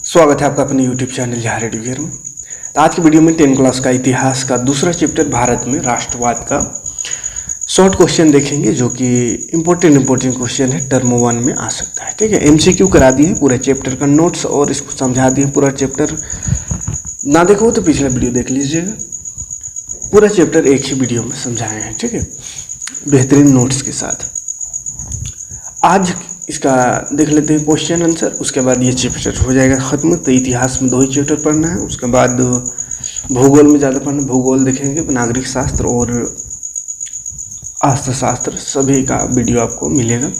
स्वागत है आपका अपने YouTube चैनल यहाँ रेडिवियर में। तो आज की वीडियो में 10 क्लास का इतिहास का दूसरा चैप्टर भारत में राष्ट्रवाद का शॉर्ट क्वेश्चन देखेंगे, जो कि इम्पोर्टेंट क्वेश्चन है, टर्म 1 में आ सकता है। ठीक है, MCQ करा दिए पूरे चैप्टर का नोट्स और इसको समझा दिए। पूरा चैप्टर ना देखो तो पिछला वीडियो देख लीजिएगा, पूरा चैप्टर एक ही वीडियो में समझाए हैं। ठीक है, बेहतरीन नोट्स के साथ। आज इसका देख लेते हैं क्वेश्चन आंसर, उसके बाद ये चैप्टर हो जाएगा ख़त्म। तो इतिहास में 2 ही चैप्टर पढ़ना है, उसके बाद भूगोल में ज़्यादा पढ़ना। भूगोल देखेंगे, नागरिक शास्त्र और अर्थशास्त्र सभी का वीडियो आपको मिलेगा।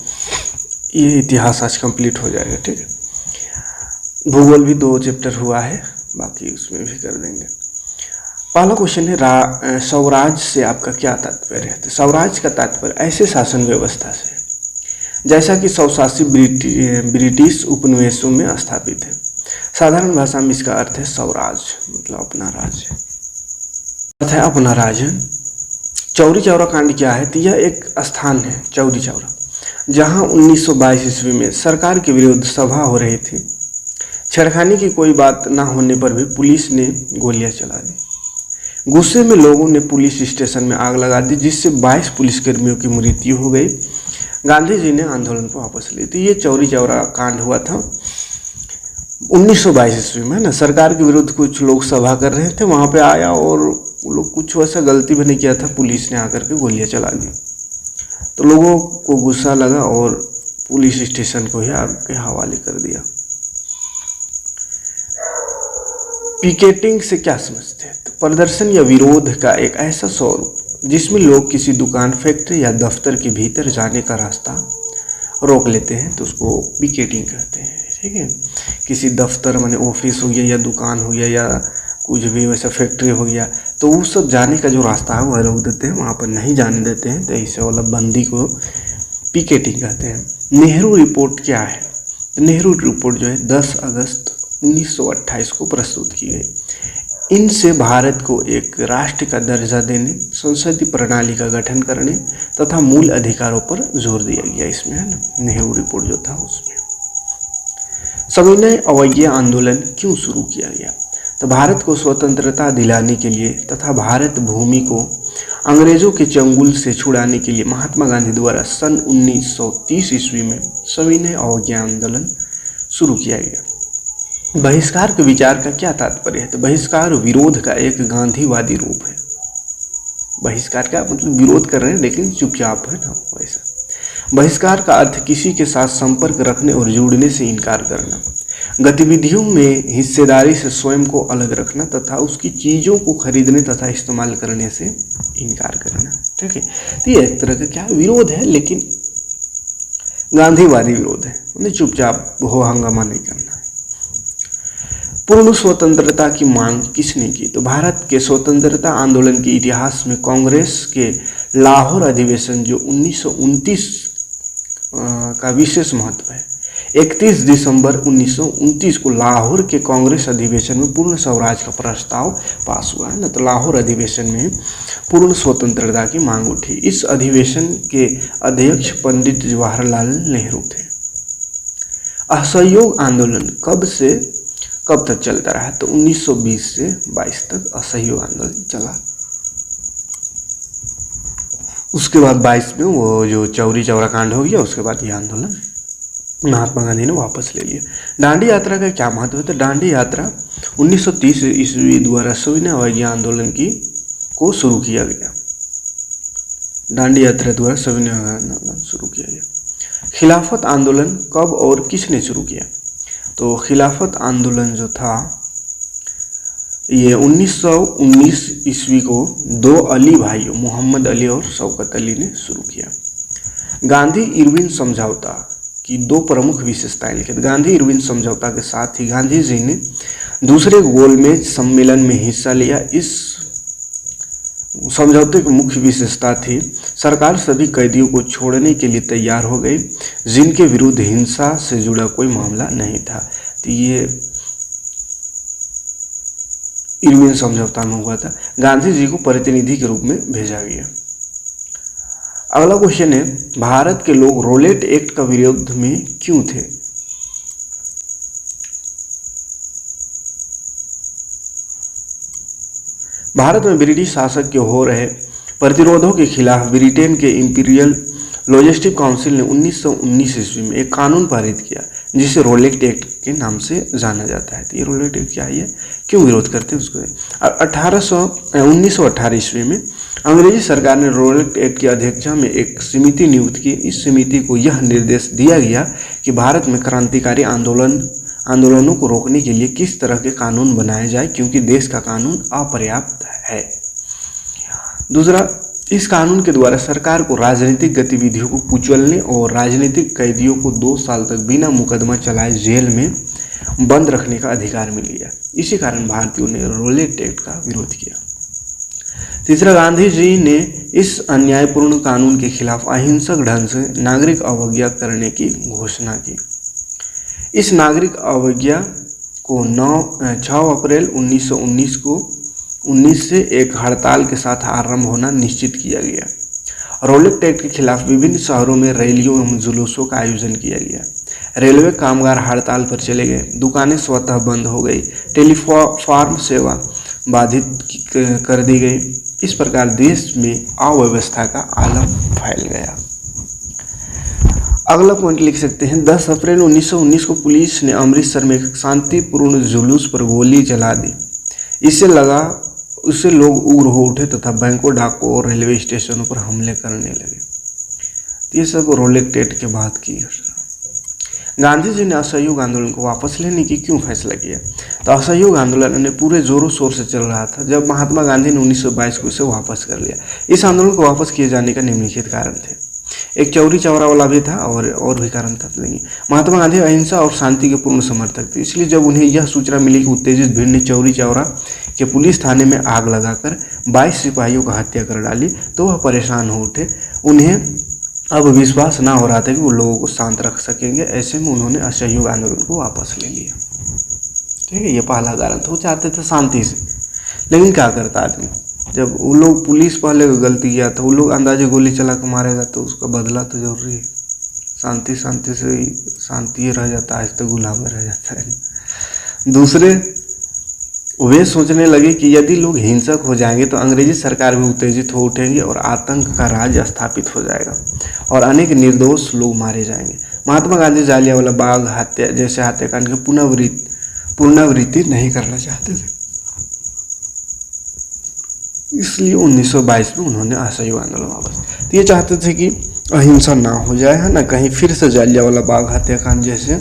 ये इतिहास आज कंप्लीट हो जाएगा। ठीक है, भूगोल भी 2 चैप्टर हुआ है, बाकी उसमें भी कर देंगे। पहला क्वेश्चन है, स्वराज से आपका क्या तात्पर्य है? तो स्वराज का तात्पर्य ऐसे शासन व्यवस्था से जैसा कि स्वशासी ब्रिटिश उपनिवेशों में स्थापित है। साधारण भाषा में इसका अर्थ है स्वराज, मतलब अपना राज्य, अर्थ है अपना राज्य। चौरी चौरा कांड क्या है? तो यह एक स्थान है, चौरी चौरा, जहां 1922 ईस्वी में सरकार के विरुद्ध सभा हो रही थी। छेड़खानी की कोई बात न होने पर भी पुलिस ने गोलियां चला दी। गुस्से में लोगों ने पुलिस स्टेशन में आग लगा दी, जिससे 22 पुलिसकर्मियों की मृत्यु हो गई। गांधी जी ने आंदोलन को वापस ली थी। ये चौरी चौरा कांड हुआ था 1922 ईस्वी में ना। सरकार के विरुद्ध कुछ लोग सभा कर रहे थे, वहाँ पे आया और वो लोग कुछ वैसा गलती भी नहीं किया था, पुलिस ने आकर के गोलियां चला दी। तो लोगों को गुस्सा लगा और पुलिस स्टेशन को ही आग के हवाले कर दिया। पिकेटिंग से क्या समझते हैं? तो प्रदर्शन या विरोध का एक ऐसा स्वरूप जिसमें लोग किसी दुकान, फैक्ट्री या दफ्तर के भीतर जाने का रास्ता रोक लेते हैं, तो उसको पिकेटिंग कहते हैं। ठीक है, किसी दफ्तर माने ऑफिस हो गया या दुकान हो गया या कुछ भी वैसा फैक्ट्री हो गया, तो वो सब जाने का जो रास्ता है वह रोक देते हैं, वहाँ पर नहीं जाने देते हैं। तो ऐसे वाला बंदी को पिकेटिंग कहते हैं। नेहरू रिपोर्ट क्या है? तो नेहरू रिपोर्ट जो है 10 अगस्त 1928 को प्रस्तुत की गई। इनसे भारत को एक राष्ट्र का दर्जा देने, संसदीय प्रणाली का गठन करने तथा मूल अधिकारों पर जोर दिया गया। इसमें है ना, नेहरू रिपोर्ट जो था उसमें। सविनय अवज्ञा आंदोलन क्यों शुरू किया गया? तो भारत को स्वतंत्रता दिलाने के लिए तथा भारत भूमि को अंग्रेजों के चंगुल से छुड़ाने के लिए महात्मा गांधी द्वारा सन 1930 ईस्वी में सविनय अवज्ञा आंदोलन शुरू किया गया। बहिष्कार के विचार का क्या तात्पर्य है? तो बहिष्कार विरोध का एक गांधीवादी रूप है। बहिष्कार का मतलब विरोध कर रहे हैं लेकिन चुपचाप है ना, वैसा। बहिष्कार का अर्थ किसी के साथ संपर्क रखने और जुड़ने से इनकार करना, गतिविधियों में हिस्सेदारी से स्वयं को अलग रखना तथा उसकी चीज़ों को खरीदने तथा इस्तेमाल करने से इनकार करना। ठीक है, तो ये एक तरह का क्या विरोध है, लेकिन गांधीवादी विरोध है, मतलब चुपचाप हो हंगामा नहीं करना। पूर्ण स्वतंत्रता की मांग किसने की? तो भारत के स्वतंत्रता आंदोलन के इतिहास में कांग्रेस के लाहौर अधिवेशन जो 1929 का विशेष महत्व है। 31 दिसंबर 1929 को लाहौर के कांग्रेस अधिवेशन में पूर्ण स्वराज का प्रस्ताव पास हुआ है ना। तो लाहौर अधिवेशन में पूर्ण स्वतंत्रता की मांग उठी। इस अधिवेशन के अध्यक्ष पंडित जवाहरलाल नेहरू थे। असहयोग आंदोलन कब से कब तक चलता रहा? तो 1920 से 22 तक असहयोग आंदोलन चला। उसके बाद 22 में वो जो चौरी चौरा कांड हो गया, उसके बाद ये आंदोलन महात्मा गांधी ने वापस ले लिया। दांडी यात्रा का क्या महत्व है? तो दांडी यात्रा 1930 ईस्वी द्वारा सविनय अवज्ञा आंदोलन को शुरू किया गया। दांडी यात्रा द्वारा सविनय अवज्ञा आंदोलन शुरू किया गया। खिलाफत आंदोलन कब और किसने शुरू किया? तो खिलाफत आंदोलन जो था ये 1919 ईस्वी को 2 अली भाइयों मोहम्मद अली और शौकत अली ने शुरू किया। गांधी इरविन समझौता की 2 प्रमुख विशेषताएं लिखी। गांधी इरविन समझौता के साथ ही गांधी जी ने दूसरे गोलमेज सम्मेलन में हिस्सा लिया। इस समझौते की मुख्य विशेषता थी सरकार सभी कैदियों को छोड़ने के लिए तैयार हो गई जिनके विरुद्ध हिंसा से जुड़ा कोई मामला नहीं था। तो ये इरविन समझौता में हुआ था। गांधी जी को प्रतिनिधि के रूप में भेजा गया। अगला क्वेश्चन है, भारत के लोग रोलेट एक्ट का विरोध में क्यों थे? भारत में ब्रिटिश शासक के हो रहे प्रतिरोधों के खिलाफ ब्रिटेन के इंपीरियल लॉजिस्टिक काउंसिल ने 1919 ईस्वी में एक कानून पारित किया जिसे रोलेट एक्ट के नाम से जाना जाता है। तो ये रोलेट एक्ट क्या है, क्यों विरोध करते हैं उसको। 1918 ईस्वी में अंग्रेजी सरकार ने रोलेट एक्ट की अध्यक्षता में एक समिति नियुक्त की। इस समिति को यह निर्देश दिया गया कि भारत में क्रांतिकारी आंदोलनों को रोकने के लिए किस तरह के कानून बनाए जाए, क्योंकि देश का कानून अपर्याप्त है। दूसरा, इस कानून के द्वारा सरकार को राजनीतिक गतिविधियों को कुचलने और राजनीतिक कैदियों को 2 साल तक बिना मुकदमा चलाए जेल में बंद रखने का अधिकार मिल गया। इसी कारण भारतीयों ने रोलेट एक्ट का विरोध किया। तीसरा, गांधी जी ने इस अन्यायपूर्ण कानून के खिलाफ अहिंसक ढंग से नागरिक अवज्ञा करने की घोषणा की। इस नागरिक अवज्ञा को 6 अप्रैल 1919 से एक हड़ताल के साथ आरंभ होना निश्चित किया गया। रोलेट एक्ट के खिलाफ विभिन्न शहरों में रैलियों एवं जुलूसों का आयोजन किया गया। रेलवे कामगार हड़ताल पर चले गए, दुकानें स्वतः बंद हो गई, टेलीफॉर्म सेवा बाधित कर दी गई। इस प्रकार देश में अव्यवस्था का आलम फैल गया। अगला पॉइंट लिख सकते हैं, 10 अप्रैल 1919 को पुलिस ने अमृतसर में एक शांतिपूर्ण जुलूस पर गोली चला दी। उससे लोग उग्र हो उठे तथा बैंकों, डाकों और रेलवे स्टेशनों पर हमले करने लगे। ये सब रोलेट एक्ट के बाद की घटना। गांधी जी ने असहयोग आंदोलन को वापस लेने की क्यों फैसला किया? तो असहयोग आंदोलन ने पूरे जोरों शोर से चल रहा था जब महात्मा गांधी ने 1922 को इसे वापस कर लिया। इस आंदोलन को वापस किए जाने का निम्नलिखित कारण थे। एक चौरी चौरा वाला भी था और भी कारण था। नहीं, महात्मा गांधी अहिंसा और शांति के पूर्ण समर्थक थे, इसलिए जब उन्हें यह सूचना मिली कि उत्तेजित भीड़ ने चौरी चौरा के पुलिस थाने में आग लगाकर 22 सिपाहियों का हत्या कर डाली तो वह परेशान हो उठे। उन्हें अब विश्वास ना हो रहा था कि वो लोगों को शांत रख सकेंगे। ऐसे में उन्होंने असहयोग आंदोलन को वापस ले लिया। ठीक है, ये पहला कारण था। वो चाहते थे शांति से, लेकिन क्या करता आदमी, जब वो लोग पुलिस पहले गलती किया था, वो लोग अंदाजे गोली चला के मारेगा तो उसका बदला तो जरूरी है। शांति से शांति रह जाता है, आज तक गुलाम में रह जाता है। दूसरे, वे सोचने लगे कि यदि लोग हिंसक हो जाएंगे तो अंग्रेजी सरकार भी उत्तेजित हो उठेंगी और आतंक का राज स्थापित हो जाएगा और अनेक निर्दोष लोग मारे जाएंगे। महात्मा गांधी जालियांवाला बाग हत्या जैसे हत्याकांड की पुनरावृत्ति नहीं करना चाहते थे, इसलिए 1922 में उन्होंने असहयोग आंदोलन वापस। तो ये चाहते थे कि अहिंसा ना हो जाए, है ना, कहीं फिर से जालियांवाला बाग हत्याकांड जैसे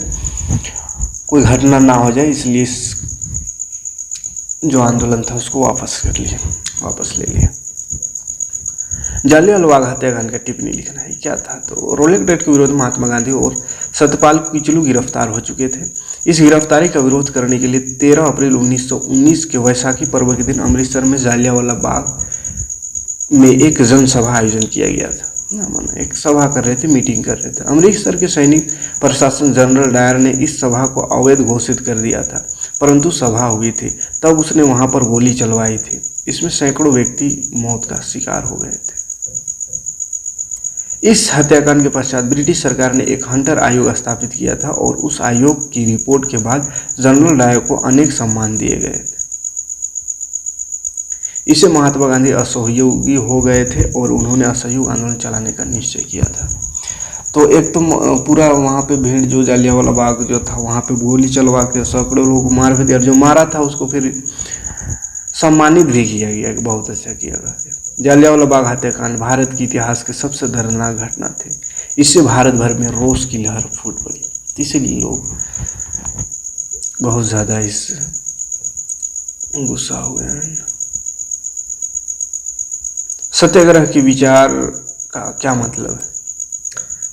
कोई घटना ना हो जाए, इसलिए जो आंदोलन था उसको वापस ले लिया। जालियांवाला बाग हत्याकांड का टिप्पणी लिखना है। क्या था? तो रोलेट एक्ट के विरोध में महात्मा गांधी और सत्यपाल किचलू गिरफ्तार हो चुके थे। इस गिरफ्तारी का विरोध करने के लिए 13 अप्रैल 1919 के वैसाखी पर्व के दिन अमृतसर में जालियांवाला बाग में एक जनसभा आयोजन किया गया था। एक सभा कर रहे थे, मीटिंग कर रहे थे। अमृतसर के सैनिक प्रशासन जनरल डायर ने इस सभा को अवैध घोषित कर दिया था, परंतु सभा हुई थी तब उसने वहां पर गोली चलवाई थी। इसमें सैकड़ों व्यक्ति मौत का शिकार हो गए थे। इस हत्याकांड के पश्चात ब्रिटिश सरकार ने एक हंटर आयोग स्थापित किया था और उस आयोग की रिपोर्ट के बाद जनरल डायर को अनेक सम्मान दिए गए थे। इससे महात्मा गांधी असहयोगी हो गए थे और उन्होंने असहयोग आंदोलन चलाने का निश्चय किया था। तो एक तो पूरा वहाँ पे भीड़, जो जालियांवाला बाग जो था वहाँ पे गोली चलवा के सैकड़ों लोगों को मार भी दिया, जो मारा था उसको फिर सम्मानित भी किया गया कि बहुत अच्छा किया गया। जालियांवाला बाग हत्याकांड भारत के इतिहास के सबसे दर्दनाक घटना थे। इससे भारत भर में रोष की लहर फूट पड़ी, इसीलिए लोग बहुत ज़्यादा इससे गुस्सा हुए हैं। सत्याग्रह के विचार का क्या मतलब है?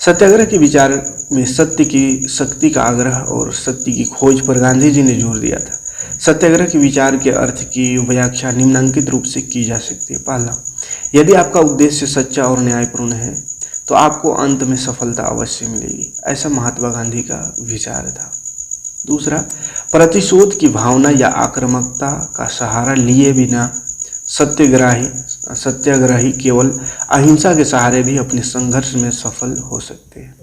सत्याग्रह के विचार में सत्य की शक्ति का आग्रह और सत्य की खोज पर गांधी जी ने जोर दिया था। सत्याग्रह के विचार के अर्थ की व्याख्या निम्नलिखित रूप से की जा सकती है। पहला, यदि आपका उद्देश्य सच्चा और न्यायपूर्ण है तो आपको अंत में सफलता अवश्य मिलेगी, ऐसा महात्मा गांधी का विचार था। दूसरा, प्रतिशोध की भावना या आक्रामकता का सहारा लिए बिना सत्याग्रही केवल अहिंसा के सहारे भी अपने संघर्ष में सफल हो सकते हैं।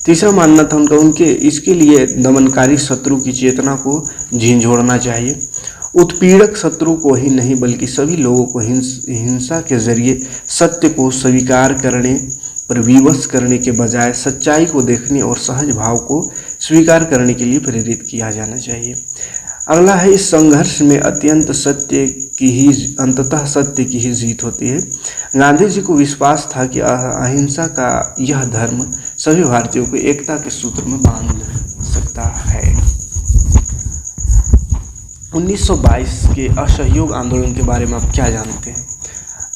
तीसरा मानना था उनके इसके लिए दमनकारी शत्रु की चेतना को झिंझोड़ना चाहिए। उत्पीड़क शत्रु को ही नहीं बल्कि सभी लोगों को हिंसा के जरिए सत्य को स्वीकार करने पर विवश करने के बजाय सच्चाई को देखने और सहज भाव को स्वीकार करने के लिए प्रेरित किया जाना चाहिए। अगला है, इस संघर्ष में अंततः सत्य की ही जीत होती है। गांधी जी को विश्वास था कि अहिंसा का यह धर्म सभी भारतीयों को एकता के सूत्र में बांध सकता है। 1922 के असहयोग आंदोलन के बारे में आप क्या जानते हैं?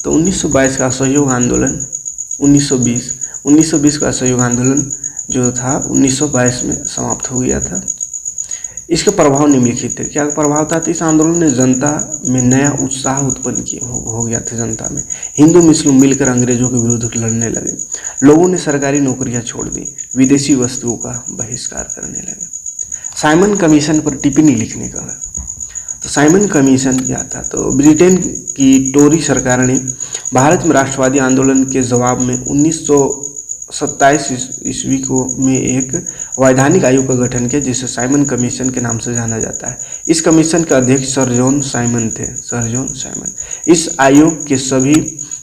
तो 1922 का असहयोग आंदोलन 1920 का असहयोग आंदोलन जो था 1922 में समाप्त हो गया था। इसके प्रभाव निम्नलिखित थे। क्या प्रभाव था? तो इस आंदोलन ने जनता में नया उत्साह उत्पन्न हो गया था। जनता में हिंदू मुस्लिम मिलकर अंग्रेजों के विरुद्ध लड़ने लगे। लोगों ने सरकारी नौकरियां छोड़ दी, विदेशी वस्तुओं का बहिष्कार करने लगे। साइमन कमीशन पर टिप्पणी लिखने का। तो साइमन कमीशन क्या था? तो ब्रिटेन की टोरी सरकार ने भारत में राष्ट्रवादी आंदोलन के जवाब में 1927 ईस्वी को में एक वैधानिक आयोग का गठन किया, जिसे साइमन कमीशन के नाम से जाना जाता है। इस कमीशन के अध्यक्ष सर जॉन साइमन थे। Sir John Simon. इस आयोग के सभी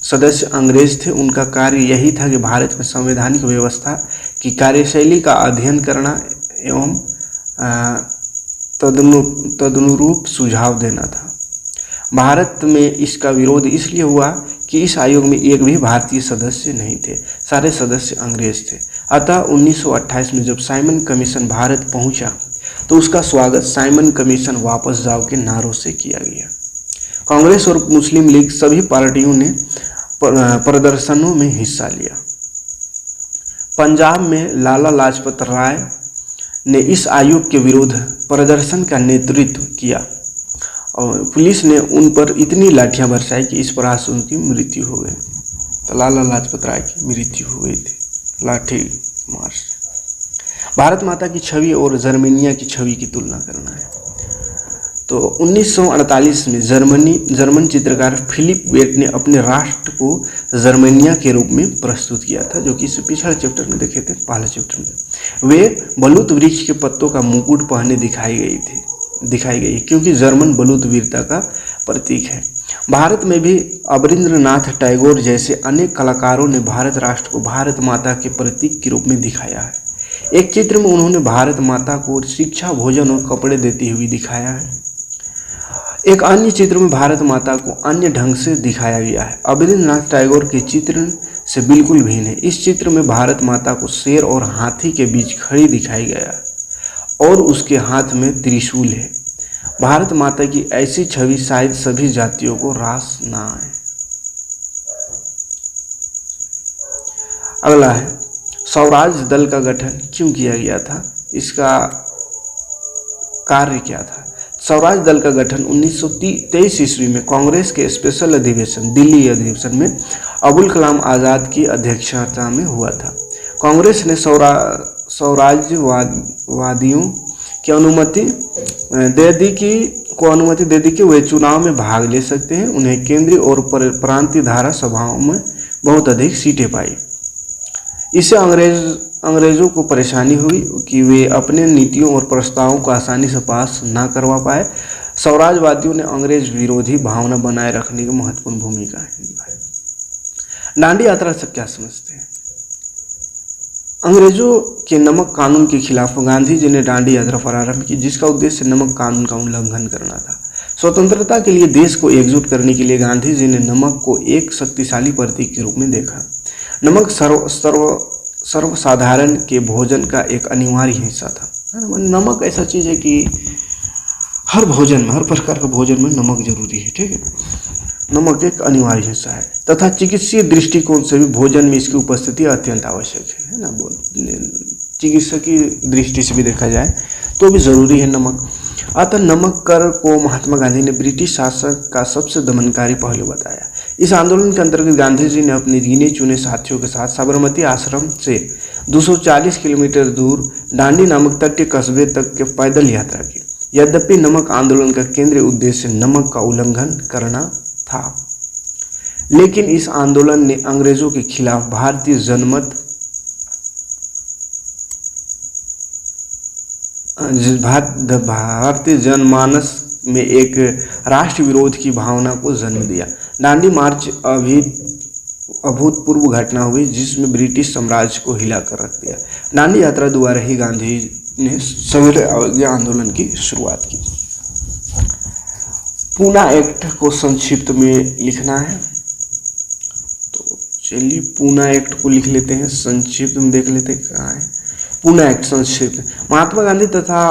सदस्य अंग्रेज थे। उनका कार्य यही था कि भारत में संवैधानिक व्यवस्था की कार्यशैली का अध्ययन करना एवं तदनुरूप सुझाव देना था। भारत में इसका विरोध इसलिए हुआ कि इस आयोग में एक भी भारतीय सदस्य नहीं थे, सारे सदस्य अंग्रेज थे। अतः 1928 में जब साइमन कमीशन भारत पहुंचा तो उसका स्वागत साइमन कमीशन वापस जाओ के नारों से किया गया। कांग्रेस और मुस्लिम लीग सभी पार्टियों ने प्रदर्शनों में हिस्सा लिया। पंजाब में लाला लाजपत राय ने इस आयोग के विरुद्ध प्रदर्शन का नेतृत्व किया और पुलिस ने उन पर इतनी लाठियां बरसाई कि इस प्रकार से उनकी मृत्यु हो गई। तो लाला लाजपत राय की मृत्यु हो गई थी लाठी मार से। भारत माता की छवि और जर्मनिया की छवि की तुलना करना है। तो 1948 में जर्मन चित्रकार फिलिप वेट ने अपने राष्ट्र को जर्मनिया के रूप में प्रस्तुत किया था, जो कि इससे पिछले चैप्टर में देखे थे, पहले चैप्टर में। वे बलूत वृक्ष के पत्तों का मुकुट पहने दिखाई गई क्योंकि जर्मन बलूत वीरता का प्रतीक है। भारत में भी अवनींद्रनाथ टैगोर जैसे अनेक कलाकारों ने भारत राष्ट्र को भारत माता के प्रतीक के रूप में दिखाया है। एक चित्र में उन्होंने भारत माता को शिक्षा, भोजन और कपड़े देती हुई दिखाया है। एक अन्य चित्र में भारत माता को अन्य ढंग से दिखाया गया है। अवनींद्रनाथ टैगोर के चित्र से बिल्कुल भिन्न है। इस चित्र में भारत माता को शेर और हाथी के बीच खड़ी दिखाई गया है और उसके हाथ में त्रिशूल है। भारत माता की ऐसी छवि शायद सभी जातियों को रास ना आए। अगला है, स्वराज दल का गठन क्यों किया गया था? इसका कार्य क्या था? स्वराज दल का गठन 1923 ईस्वी में कांग्रेस के स्पेशल अधिवेशन, दिल्ली अधिवेशन में अबुल कलाम आज़ाद की अध्यक्षता में हुआ था। कांग्रेस ने स्वराज्यवादियों की अनुमति दे दी कि वे चुनाव में भाग ले सकते हैं। उन्हें केंद्रीय और प्रांतीय धारा सभाओं में बहुत अधिक सीटें पाई। इससे अंग्रेजों को परेशानी हुई कि वे अपने नीतियों और प्रस्तावों को आसानी से पास ना करवा पाए। स्वराजवादियों ने अंग्रेज विरोधी भावना बनाए रखने की महत्वपूर्ण भूमिका निभाई। दांडी यात्रा से क्या समझते हैं? अंग्रेजों के नमक कानून के खिलाफ गांधी जी ने दांडी यात्रा प्रारंभ की, जिसका उद्देश्य नमक कानून का उल्लंघन करना था। स्वतंत्रता के लिए देश को एकजुट करने के लिए गांधी जी ने नमक को एक शक्तिशाली प्रतीक के रूप में देखा। नमक सर्वसाधारण के भोजन का एक अनिवार्य हिस्सा था। नमक ऐसा चीज़ है कि हर भोजन में, हर प्रकार के भोजन में नमक जरूरी है, ठीक है। नमक एक अनिवार्य हिस्सा है तथा चिकित्सीय दृष्टिकोण से भी भोजन में इसकी उपस्थिति अत्यंत आवश्यक है ना। चिकित्सकीय दृष्टि से भी देखा जाए तो भी जरूरी है नमक। अतः नमक कर को महात्मा गांधी ने ब्रिटिश शासक का सबसे दमनकारी पहलू बताया। इस आंदोलन के अंतर्गत गांधी जी ने अपने गिने चुने साथियों के साथ साबरमती आश्रम से 240 किलोमीटर दूर दांडी नामक तटीय कस्बे तक के पैदल यात्रा की। यद्यपि नमक आंदोलन का केंद्रीय उद्देश्य नमक का उल्लंघन करना था, लेकिन इस आंदोलन ने अंग्रेजों के खिलाफ भारतीय जनमानस में एक राष्ट्र विरोध की भावना को जन्म दिया। दांडी मार्च अभूतपूर्व घटना हुई जिसमें ब्रिटिश साम्राज्य को हिला कर रख दिया। दांडी यात्रा द्वारा ही गांधी ने सविनय अवज्ञा आंदोलन की शुरुआत की। पूना एक्ट को संक्षिप्त में लिखना है, तो चलिए पूना एक्ट को लिख लेते हैं, संक्षिप्त में देख लेते हैं कहाँ है पूना एक्ट संक्षिप्त। महात्मा गांधी तथा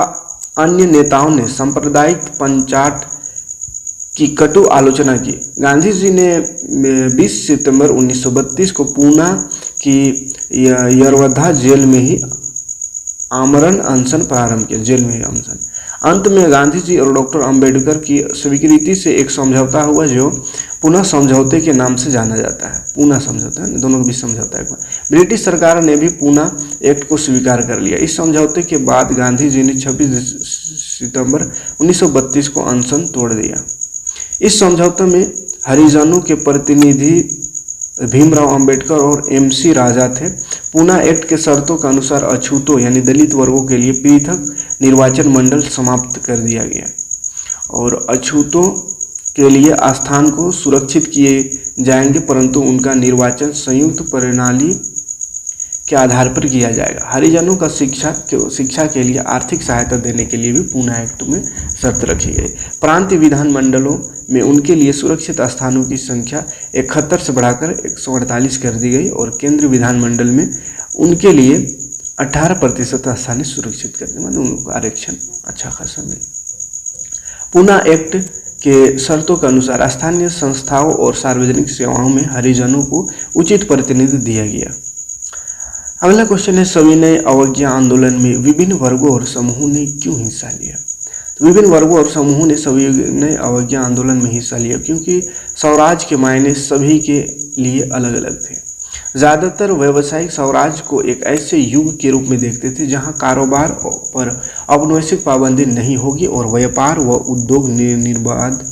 अन्य नेताओं ने सांप्रदायिक पंचाट की कटु आलोचना की। गांधी जी ने 20 सितंबर 1932 को पूना की यरवद्दा जेल में ही आमरण अनशन प्रारंभ किया, जेल में ही अनशन। अंत में गांधी जी और डॉक्टर अंबेडकर की स्वीकृति से एक समझौता हुआ जो पुनः समझौते के नाम से जाना जाता है। पूना समझौता है, दोनों के बीच समझौता है। ब्रिटिश सरकार ने भी पूना एक्ट को स्वीकार कर लिया। इस समझौते के बाद गांधी जी ने 26 सितंबर 1932 को अनशन तोड़ दिया। इस समझौते में हरिजनों के प्रतिनिधि भीमराव अंबेडकर और MC राजा थे। पूना एक्ट के शर्तों के अनुसार अछूतों यानी दलित वर्गों के लिए पृथक निर्वाचन मंडल समाप्त कर दिया गया और अछूतों के लिए आस्थान को सुरक्षित किए जाएंगे, परंतु उनका निर्वाचन संयुक्त प्रणाली के आधार पर किया जाएगा। हरिजनों का शिक्षा के लिए आर्थिक सहायता देने के लिए भी पूना एक्ट में शर्त रखी गई। प्रांतीय विधान मंडलों में उनके लिए सुरक्षित स्थानों की संख्या 71 से बढ़ाकर 148 कर दी गई और केंद्रीय विधानमंडल में उनके लिए 18% स्थानें सुरक्षित कर दी, मतलब उनको आरक्षण अच्छा खासा मिले। पूना एक्ट के शर्तों के अनुसार स्थानीय संस्थाओं और सार्वजनिक सेवाओं में हरिजनों को उचित प्रतिनिधि दिया गया। अगला क्वेश्चन है, सविनय अवज्ञा आंदोलन में विभिन्न वर्गों और समूहों ने क्यों हिस्सा लिया? तो विभिन्न वर्गों और समूहों ने सविनय अवज्ञा आंदोलन में हिस्सा लिया क्योंकि स्वराज के मायने सभी के लिए अलग अलग थे। ज़्यादातर व्यावसायिक स्वराज को एक ऐसे युग के रूप में देखते थे जहां कारोबार पर औपनिवेशिक पाबंदी नहीं होगी और व्यापार व उद्योग निर्बाध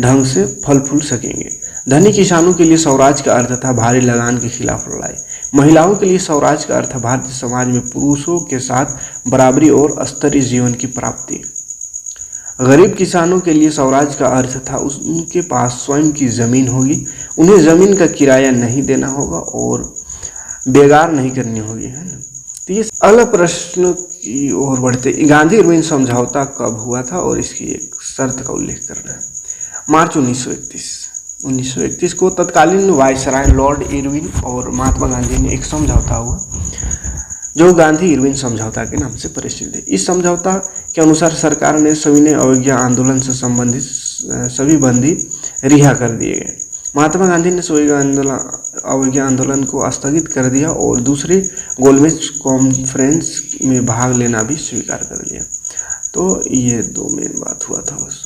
ढंग से फल फूल सकेंगे। धनी किसानों के लिए स्वराज का अर्थ था भारी लगान के खिलाफ लड़ाई। महिलाओं के लिए स्वराज का अर्थ भारतीय समाज में पुरुषों के साथ बराबरी और स्तरीय जीवन की प्राप्ति। गरीब किसानों के लिए स्वराज का अर्थ था उनके पास स्वयं की जमीन होगी, उन्हें जमीन का किराया नहीं देना होगा और बेगार नहीं करनी होगी, है ना। तो ये अगला प्रश्न की ओर बढ़ते, गांधी इरविन समझौता कब हुआ था और इसकी एक शर्त का उल्लेख कर रहा है। मार्च 1931 को तत्कालीन वायसराय लॉर्ड इरविन और महात्मा गांधी ने एक समझौता हुआ जो गांधी इरविन समझौता के नाम से प्रसिद्ध है। इस समझौता के अनुसार सरकार ने सविनय अवज्ञा आंदोलन से संबंधित सभी बंदी रिहा कर दिए गए। महात्मा गांधी ने सविनय अवज्ञा आंदोलन को स्थगित कर दिया और दूसरे गोलमेज कॉन्फ्रेंस में भाग लेना भी स्वीकार कर लिया। तो ये दो मेन बात हुआ था बस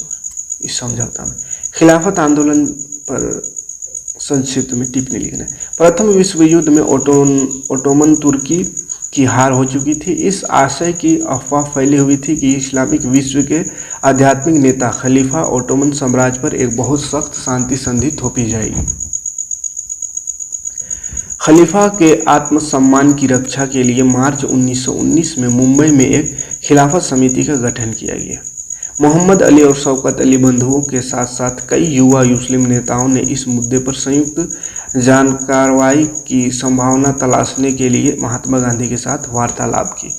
इस समझौता में। खिलाफत आंदोलन पर संक्षिप्त में टिप्पणी लिखना है। प्रथम विश्व युद्ध में ओटोमन तुर्की की हार हो चुकी थी। इस आशय की अफवाह फैली हुई थी कि इस्लामिक विश्व के आध्यात्मिक नेता खलीफा ओटोमन साम्राज्य पर एक बहुत सख्त शांति संधि थोपी जाएगी। खलीफा के आत्मसम्मान की रक्षा के लिए मार्च 1919 में मुंबई में एक खिलाफत समिति का गठन किया गया। मोहम्मद अली और शौकत अली बंधुओं के साथ साथ कई युवा मुस्लिम नेताओं ने इस मुद्दे पर संयुक्त जानकार्रवाई की संभावना तलाशने के लिए महात्मा गांधी के साथ वार्तालाप की।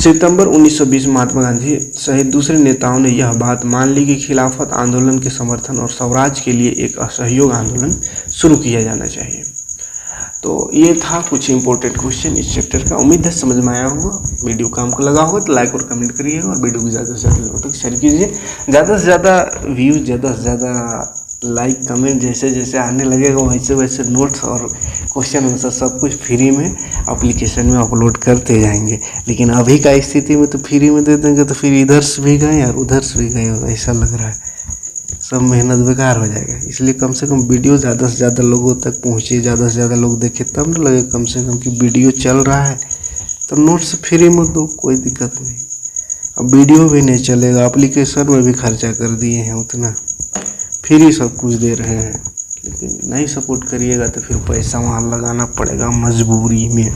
सितंबर 1920 में महात्मा गांधी सहित दूसरे नेताओं ने यह बात मान ली कि खिलाफत आंदोलन के समर्थन और स्वराज के लिए एक असहयोग आंदोलन शुरू किया जाना चाहिए। तो ये था कुछ इंपॉर्टेंट क्वेश्चन इस चैप्टर का। उम्मीद है समझ में आया होगा, वीडियो काम को लगा होगा तो लाइक और कमेंट करिए और वीडियो को ज़्यादा से ज़्यादा लोगों तक शेयर कीजिए। ज़्यादा से ज़्यादा व्यूज़, ज़्यादा से ज़्यादा लाइक कमेंट जैसे जैसे आने लगेगा वैसे वैसे नोट्स और क्वेश्चन आंसर सब कुछ फ्री में एप्लीकेशन में अपलोड करते जाएंगे। लेकिन अभी का स्थिति में तो फ्री में दे देंगे तो फिर इधर से भी गए और उधर से भी गए, ऐसा लग रहा है सब मेहनत बेकार हो जाएगा। इसलिए कम से कम वीडियो ज़्यादा से ज़्यादा लोगों तक पहुँचे, ज़्यादा से ज़्यादा लोग देखें तब ना लगे कम से कम कि वीडियो चल रहा है। तो नोट्स फ्री में दो, कोई दिक्कत नहीं। अब वीडियो भी नहीं चलेगा, एप्लीकेशन में भी खर्चा कर दिए हैं उतना, फ्री सब कुछ दे रहे हैं। लेकिन नहीं सपोर्ट करिएगा तो फिर पैसा वहाँ लगाना पड़ेगा मजबूरी में।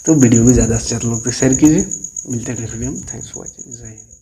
तो वीडियो को ज़्यादा से ज़्यादा लोग तक शेयर कीजिए। मिलते हैं नेक्स्ट वीडियो में। Thanks for watching. जय हिंद।